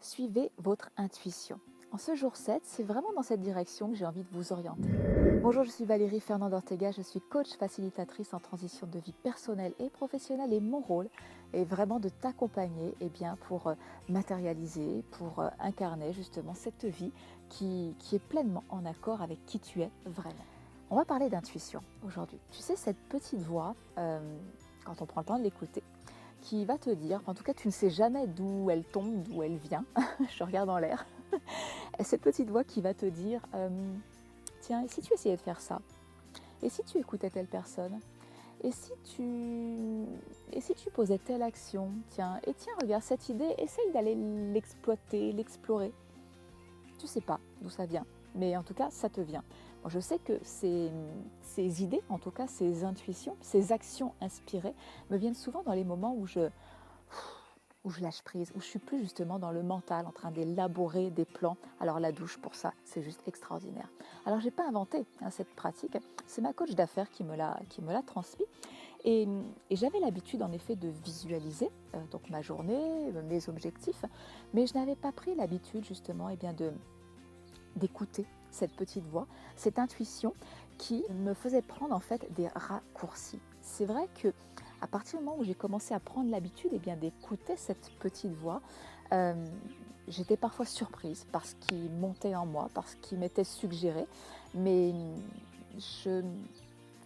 Suivez votre intuition. En ce jour 7, c'est vraiment dans cette direction que j'ai envie de vous orienter. Bonjour, je suis Valérie Fernand-Ortega, je suis coach facilitatrice en transition de vie personnelle et professionnelle et mon rôle est vraiment de t'accompagner pour matérialiser, pour incarner justement cette vie qui est pleinement en accord avec qui tu es vraiment. On va parler d'intuition aujourd'hui. Tu sais, cette petite voix, quand on prend le temps de l'écouter, qui va te dire, en tout cas tu ne sais jamais d'où elle tombe, d'où elle vient, je regarde en l'air, cette petite voix qui va te dire, tiens, et si tu essayais de faire ça? Et si tu écoutais telle personne? Et si tu posais telle action? Tiens, et tiens, regarde cette idée, essaye d'aller l'exploiter, l'explorer. Tu sais pas d'où ça vient, mais en tout cas, ça te vient. Moi, je sais que ces idées, en tout cas ces intuitions, ces actions inspirées, me viennent souvent dans les moments où je lâche prise, où je suis plus justement dans le mental, en train d'élaborer des plans. Alors la douche, pour ça, c'est juste extraordinaire. Alors j'ai pas inventé cette pratique, c'est ma coach d'affaires qui me l'a transmis. Et j'avais l'habitude en effet de visualiser donc ma journée, mes objectifs, mais je n'avais pas pris l'habitude justement d'écouter cette petite voix, cette intuition qui me faisait prendre en fait des raccourcis. C'est vrai que à partir du moment où j'ai commencé à prendre l'habitude d'écouter cette petite voix, j'étais parfois surprise par ce qui montait en moi, par ce qui m'était suggéré, mais je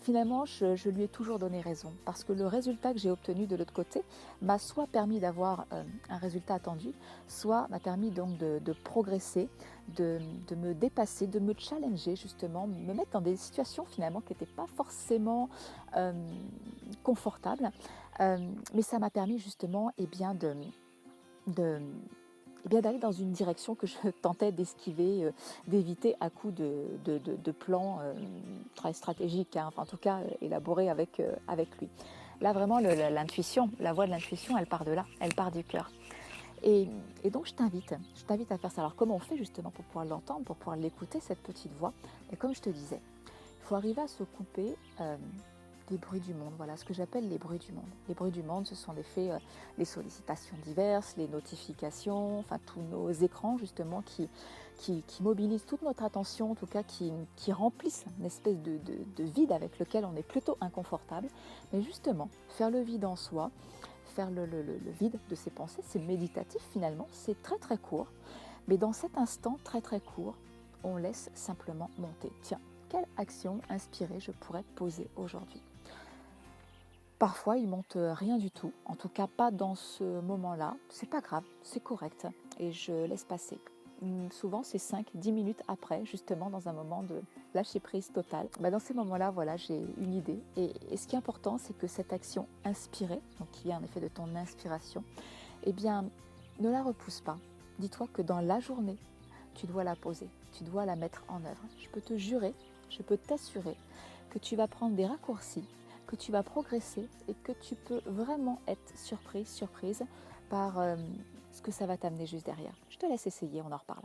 finalement, je lui ai toujours donné raison parce que le résultat que j'ai obtenu de l'autre côté m'a soit permis d'avoir un résultat attendu, soit m'a permis donc de progresser, de me dépasser, de me challenger justement, me mettre dans des situations finalement qui n'étaient pas forcément confortables, mais ça m'a permis justement de d'aller dans une direction que je tentais d'esquiver, d'éviter à coup de plans très stratégiques, enfin en tout cas élaborés avec lui. Là vraiment l'intuition, la voix de l'intuition, elle part de là, elle part du cœur. Et, donc je t'invite à faire ça. Alors comment on fait justement pour pouvoir l'entendre, pour pouvoir l'écouter, cette petite voix? Et comme je te disais, il faut arriver à se couper des bruits du monde, voilà ce que j'appelle les bruits du monde. Les bruits du monde, ce sont les sollicitations diverses, les notifications, enfin tous nos écrans justement qui mobilisent toute notre attention, en tout cas qui remplissent une espèce de vide avec lequel on est plutôt inconfortable. Mais justement, faire le vide en soi, faire le vide de ses pensées, c'est méditatif finalement, c'est très très court. Mais dans cet instant très très court, on laisse simplement monter. Tiens, quelle action inspirée je pourrais poser aujourd'hui? Parfois, il monte rien du tout, en tout cas pas dans ce moment-là. C'est pas grave, c'est correct et je laisse passer. Souvent, c'est 5-10 minutes après, justement, dans un moment de lâcher prise totale. Dans ces moments-là, voilà, j'ai une idée. Et ce qui est important, c'est que cette action inspirée, donc qui vient en effet de ton inspiration, ne la repousse pas. Dis-toi que dans la journée, tu dois la poser, tu dois la mettre en œuvre. Je peux te jurer, je peux t'assurer que tu vas prendre des raccourcis, que tu vas progresser et que tu peux vraiment être surprise par ce que ça va t'amener juste derrière. Je te laisse essayer, on en reparle.